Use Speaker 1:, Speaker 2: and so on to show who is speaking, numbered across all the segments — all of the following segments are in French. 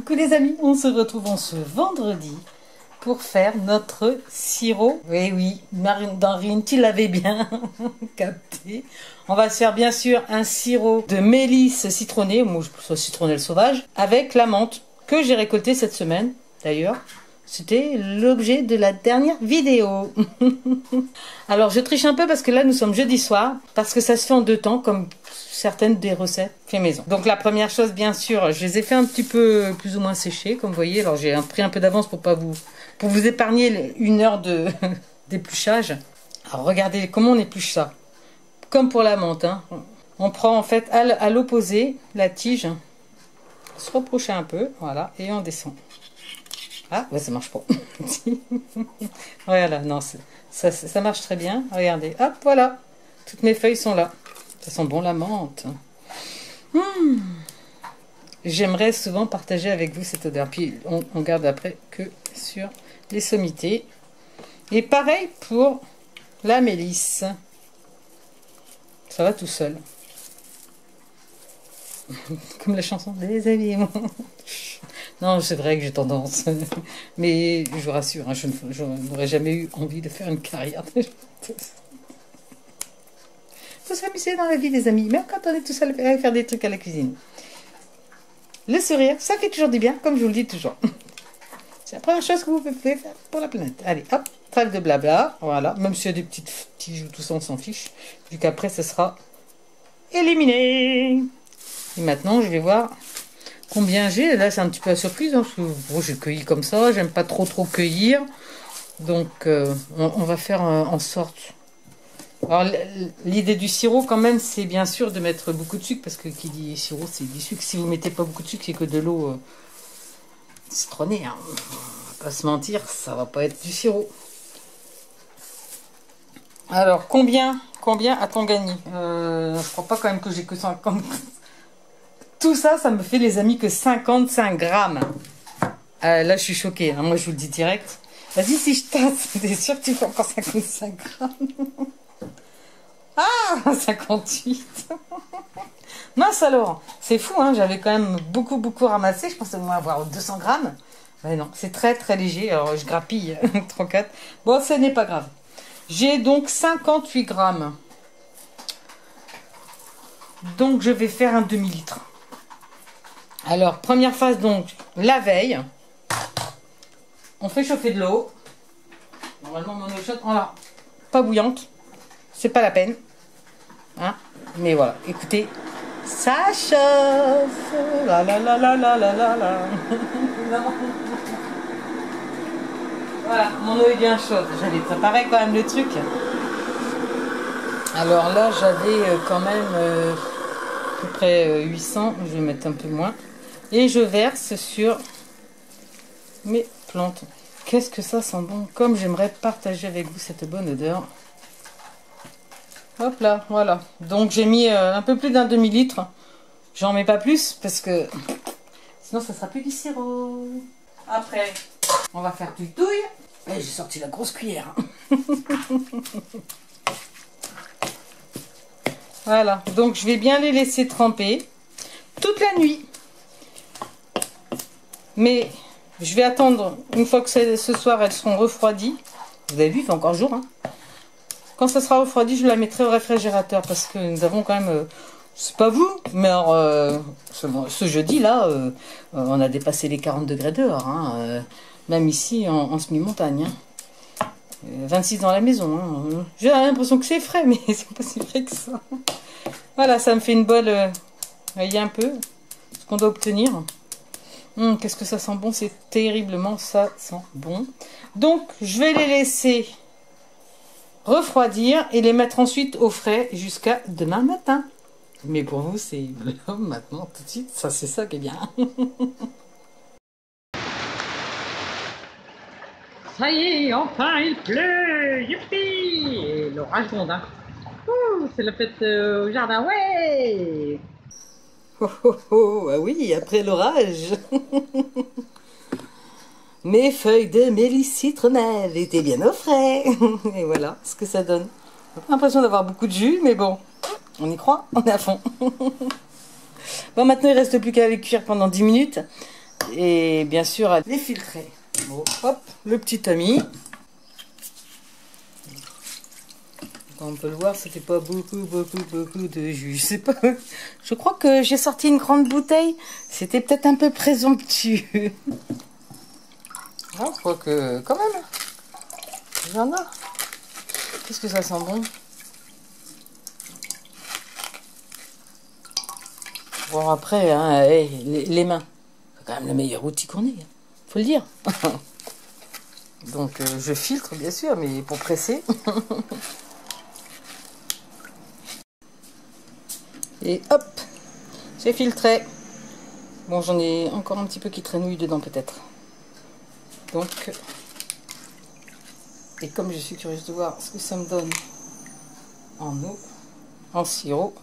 Speaker 1: Coucou les amis, on se retrouve ce vendredi pour faire notre sirop. Oui, oui, Darine, tu l'avais bien capté. On va se faire bien sûr un sirop de mélisse citronnée, moi je préfère citronnelle sauvage, avec la menthe que j'ai récoltée cette semaine d'ailleurs. C'était l'objet de la dernière vidéo. Alors je triche un peu parce que là nous sommes jeudi soir, parce que ça se fait en 2 temps comme certaines des recettes fait maison. Donc la première chose bien sûr, je les ai fait un petit peu plus ou moins sécher comme vous voyez. Alors j'ai pris un peu d'avance pour vous épargner 1 heure de d'épluchage. Alors regardez comment on épluche ça. Comme pour la menthe, hein. On prend en fait à l'opposé la tige, se reprocher un peu, voilà, et on descend. Ah, ouais, ça marche pas. Voilà, non, ça marche très bien. Regardez, hop, voilà. Toutes mes feuilles sont là. Ça sent bon la menthe. J'aimerais souvent partager avec vous cette odeur. Puis, on garde après que sur les sommités. Et pareil pour la mélisse. Ça va tout seul. Comme la chanson des amis. Non, c'est vrai que j'ai tendance. Mais je vous rassure, hein, je n'aurais jamais eu envie de faire une carrière. Faut s'amuser dans la vie des amis, même quand on est tout seul à faire des trucs à la cuisine. Le sourire, ça fait toujours du bien, comme je vous le dis toujours. C'est la première chose que vous pouvez faire pour la planète. Allez, hop, trêve de blabla. Voilà, même s'il y a des petites tiges ou tout ça, on s'en fiche. Vu qu'après, ça sera éliminé. Et maintenant, je vais voir combien j'ai. Là, c'est un petit peu la surprise, hein, parce que bon, j'ai cueilli comme ça. J'aime pas trop cueillir. Donc, on va faire en sorte. Alors, l'idée du sirop, quand même, c'est bien sûr de mettre beaucoup de sucre. Parce que qui dit sirop, c'est du sucre. Si vous mettez pas beaucoup de sucre, c'est que de l'eau citronnée. Hein. On va pas se mentir, ça va pas être du sirop. Alors, combien a-t-on gagné? Je crois pas quand même que j'ai que 50. Tout ça, ça me fait, les amis, que 55 grammes. Là, je suis choquée. Hein. Moi, je vous le dis direct. Vas-y, si je tasse, t'es sûr que tu fais encore 55 grammes? Ah, 58. Mince alors. C'est fou, hein. J'avais quand même beaucoup ramassé. Je pensais au moins avoir 200 grammes. Mais non, c'est très léger. Alors, je grappille 34. Bon, ce n'est pas grave. J'ai donc 58 grammes. Donc, je vais faire un demi-litre. Alors, première phase, donc, la veille, on fait chauffer de l'eau. Normalement, mon eau chaude, voilà, pas bouillante, c'est pas la peine. Hein? Mais voilà, écoutez, ça chauffe. La la la la la la la la. Voilà, mon eau est bien chaude. J'avais préparé quand même le truc. Alors là, j'avais quand même à peu près 800. Je vais mettre un peu moins. Et je verse sur mes plantes. Qu'est-ce que ça sent bon. Comme j'aimerais partager avec vous cette bonne odeur. Hop là, voilà. Donc j'ai mis un peu plus d'un demi-litre. J'en mets pas plus parce que sinon ça sera plus du sirop. Après, on va faire touille. Et j'ai sorti la grosse cuillère. Voilà. Donc je vais bien les laisser tremper toute la nuit. Mais je vais attendre, une fois que ce soir elles seront refroidies. Vous avez vu, il fait encore jour. Hein. Quand ça sera refroidi, je la mettrai au réfrigérateur. Parce que nous avons quand même, c'est pas vous, mais alors, ce jeudi-là, on a dépassé les 40 degrés dehors. Hein, même ici, en semi-montagne. Hein. 26 dans la maison. Hein. J'ai l'impression que c'est frais, mais c'est pas si frais que ça. Voilà, ça me fait une bonne... voyez un peu ce qu'on doit obtenir. Qu'est-ce que ça sent bon, c'est terriblement ça sent bon. Donc, je vais les laisser refroidir et les mettre ensuite au frais jusqu'à demain matin. Mais pour vous, c'est maintenant, tout de suite, ça c'est ça qui est bien. Ça y est, enfin il pleut, youpi! Et l'orage gronde, hein. C'est la fête au jardin, ouais! Oh, oh, oh, ah oui, après l'orage. Mes feuilles de mélisse citronnelle étaient bien au frais. Et voilà ce que ça donne. J'ai pas l'impression d'avoir beaucoup de jus, mais bon, on y croit, on est à fond. Bon, maintenant il reste plus qu'à les cuire pendant 10 minutes. et bien sûr à les filtrer. Bon, hop, le petit ami. Comme on peut le voir, ça fait pas beaucoup de jus. C'est pas... Je crois que j'ai sorti une grande bouteille. C'était peut-être un peu présomptueux. Ah, je crois que quand même, j'en ai. Qu'est-ce que ça sent bon. Bon après, hein, les mains, c'est quand même le meilleur outil qu'on ait. Hein. Faut le dire. Donc je filtre bien sûr, mais pour presser. Et hop, j'ai filtré. Bon, j'en ai encore un petit peu qui traînouille dedans peut-être. Donc, et comme je suis curieuse de voir ce que ça me donne en eau, en sirop,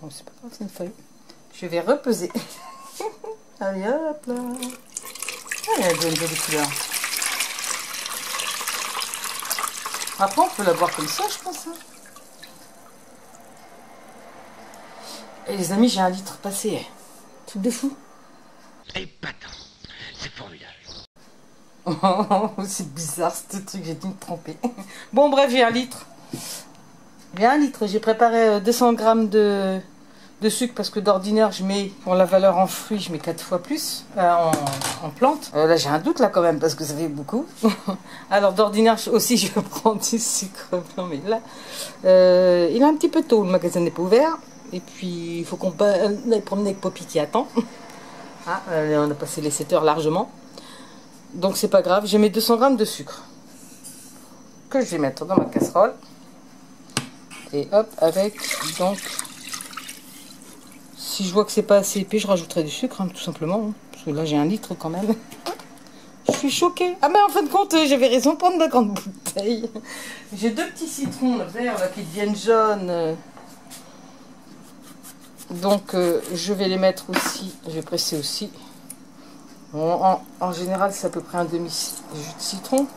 Speaker 1: bon, c'est pas grave, c'est une feuille. Je vais repeser. Allez hop là. Ah, elle a une jolie couleur. Après, on peut la boire comme ça, je pense. Hein. Et les amis, j'ai 1 litre passé. Truc de fou.
Speaker 2: Épatant. C'est formidable.
Speaker 1: Oh, c'est bizarre ce truc, j'ai dû me tromper. Bon, bref, j'ai 1 litre. J'ai 1 litre. J'ai préparé 200 grammes de sucre parce que d'ordinaire, je mets, pour la valeur en fruits, je mets 4 fois plus en plante. Là, j'ai un doute là quand même parce que ça fait beaucoup. Alors, d'ordinaire aussi, je prends du sucre blanc, mais là, il est un petit peu tôt. Le magasin n'est pas ouvert. Et puis, il faut qu'on aille promener avec Poppy qui attend. Ah, on a passé les 7 heures largement. Donc, c'est pas grave. J'ai mes 200 grammes de sucre que je vais mettre dans ma casserole. Et hop, avec, donc, si je vois que c'est pas assez épais, je rajouterai du sucre, hein, tout simplement. Hein, parce que là, j'ai 1 litre quand même. Je suis choquée. Ah, mais en fin de compte, j'avais raison de prendre la grande bouteille. J'ai 2 petits citrons verts là, qui deviennent jaunes. Donc je vais les mettre aussi, je vais presser aussi. Bon, en général c'est à peu près un demi-jus de citron.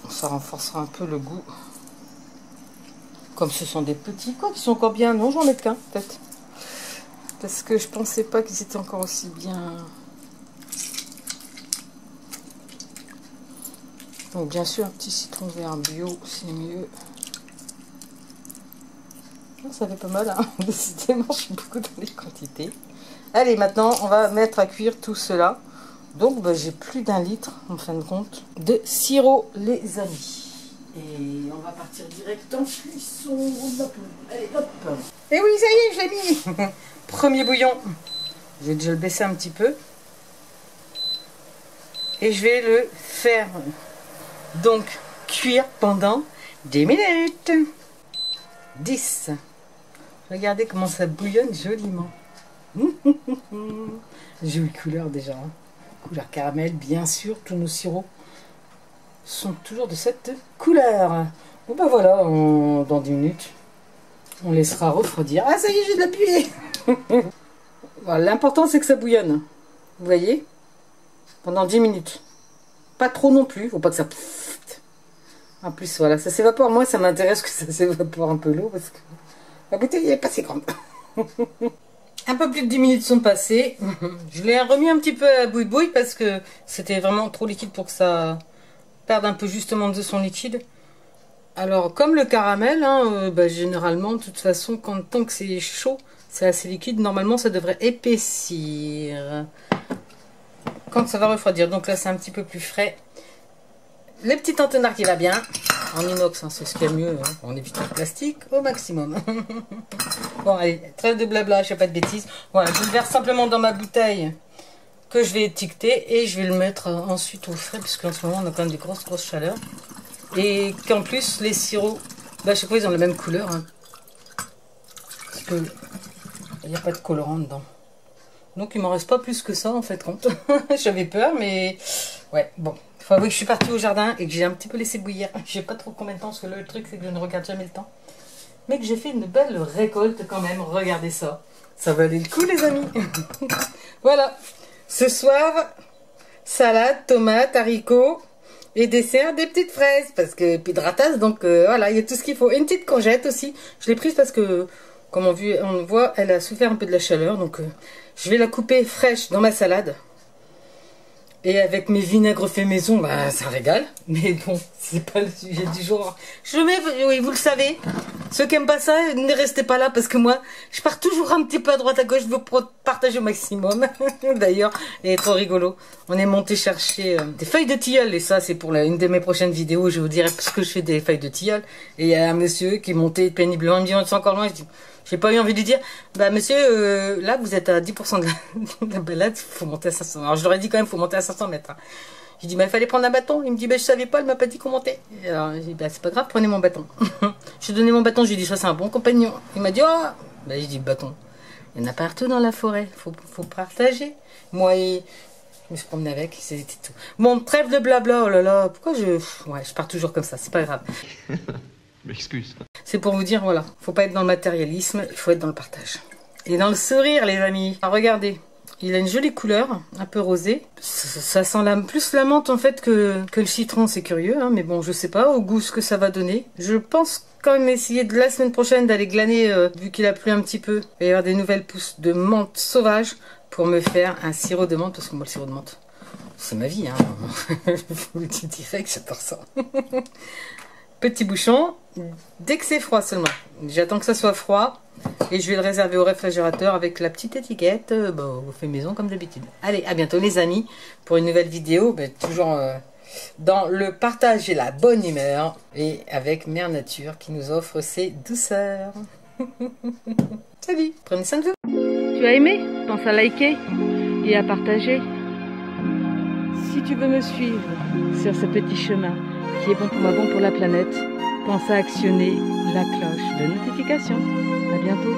Speaker 1: Ça renforcera un peu le goût. Comme ce sont des petits, quoi, qui sont encore bien. Non, j'en mets qu'un peut-être. Parce que je pensais pas qu'ils étaient encore aussi bien. Donc bien sûr un petit citron vert bio, c'est mieux. Ça fait pas mal, hein. Décidément, je suis beaucoup dans les quantités. Allez, maintenant, on va mettre à cuire tout cela. Donc, bah, j'ai plus d'1 litre, en fin de compte, de sirop, les amis. Et on va partir direct en cuisson. Allez, hop. Et oui, ça y est, je l'ai mis. Premier bouillon. Je vais déjà le baisser un petit peu. Et je vais le faire, donc, cuire pendant 10 minutes. 10. Regardez comment ça bouillonne joliment. Jolie couleur déjà. Hein. Couleur caramel, bien sûr. Tous nos sirops sont toujours de cette couleur. Bon ben voilà, dans 10 minutes, on laissera refroidir. Ah ça y est, j'ai de l'appuyer. Voilà, l'important c'est que ça bouillonne. Vous voyez? Pendant 10 minutes. Pas trop non plus, faut pas que ça... En plus, voilà, ça s'évapore. Moi, ça m'intéresse que ça s'évapore un peu l'eau parce que la bouteille n'est pas si grande. Un peu plus de 10 minutes sont passées. Je l'ai remis un petit peu à bouille-bouille parce que c'était vraiment trop liquide pour que ça perde un peu justement de son liquide. Alors, comme le caramel, hein, bah, généralement, de toute façon, tant que c'est chaud, c'est assez liquide, normalement, ça devrait épaissir. Quand ça va refroidir. Donc là, c'est un petit peu plus frais. Le petit entonnoir qui va bien, en inox, hein, c'est ce qu'il y a mieux, hein. On évite le plastique au maximum. Bon, allez, trêve de blabla, je fais pas de bêtises. Voilà, je le verse simplement dans ma bouteille que je vais étiqueter et je vais le mettre ensuite au frais, puisque en ce moment, on a quand même des grosses chaleurs. Et qu'en plus, les sirops, bah, à chaque fois, ils ont la même couleur. Hein, parce que il n'y a pas de colorant dedans. Donc, il m'en reste pas plus que ça, en fait, compte. J'avais peur, mais ouais, bon. Faut avouer que je suis partie au jardin et que j'ai un petit peu laissé bouillir. Je sais pas trop combien de temps, parce que le truc, c'est que je ne regarde jamais le temps. Mais que j'ai fait une belle récolte quand même. Regardez ça. Ça valait le coup, les amis. Voilà. Ce soir, salade, tomates, haricots et dessert, des petites fraises. Parce que, puis de ratas, donc voilà, il y a tout ce qu'il faut. Et une petite courgette aussi. Je l'ai prise parce que Comme on voit, elle a souffert un peu de la chaleur. Donc je vais la couper fraîche dans ma salade. Et avec mes vinaigres faits maison, bah, ça régale. Mais bon, c'est pas le sujet du jour. Je le mets, oui, vous le savez. Ceux qui n'aiment pas ça, ne restez pas là parce que moi, je pars toujours un petit peu à droite à gauche. Je veux partager au maximum. D'ailleurs, il est trop rigolo. On est monté chercher des feuilles de tilleul. Et ça, c'est pour une de mes prochaines vidéos. Je vous dirai parce que je fais des feuilles de tilleul. Et il y a un monsieur qui est monté péniblement. Il me dit, on est encore loin. Je dis, j'ai pas eu envie de lui dire, bah monsieur, là vous êtes à 10% de la balade, il faut monter à 500. Alors je leur ai dit quand même, il faut monter à 500 mètres. Hein. J'ai dit, bah il fallait prendre un bâton. Il me dit, bah je savais pas, il m'a pas dit qu'on montait. Et alors j'ai dit, bah c'est pas grave, prenez mon bâton. Je lui ai donné mon bâton, je lui ai dit, ça c'est un bon compagnon. Il m'a dit, oh, bah j'ai dit, bâton. Il y en a partout dans la forêt, faut partager. Moi, je me suis promené avec, c'était tout. Bon, trêve de blabla, oh là là, pourquoi je pars toujours comme ça, c'est pas grave.
Speaker 2: M'excuse.
Speaker 1: C'est pour vous dire, voilà, faut pas être dans le matérialisme, il faut être dans le partage. Et dans le sourire, les amis. Alors, regardez, il a une jolie couleur, un peu rosée. Ça sent plus la menthe, en fait, que le citron, c'est curieux. Hein, mais bon, je sais pas au goût ce que ça va donner. Je pense quand même essayer de la semaine prochaine d'aller glaner, vu qu'il a plu un petit peu. Il va y avoir des nouvelles pousses de menthe sauvage pour me faire un sirop de menthe, parce que moi, le sirop de menthe, c'est ma vie. Hein. Je vous le dis direct, j'adore ça. Petit bouchon, dès que c'est froid seulement. J'attends que ça soit froid et je vais le réserver au réfrigérateur avec la petite étiquette au fait maison comme d'habitude. Allez, à bientôt les amis pour une nouvelle vidéo, toujours dans le partage et la bonne humeur et avec Mère Nature qui nous offre ses douceurs. Salut, prenez soin de vous. Tu as aimé? Pense à liker et à partager. Si tu veux me suivre sur ce petit chemin qui est bon pour la planète, pense à actionner la cloche de notification. À bientôt.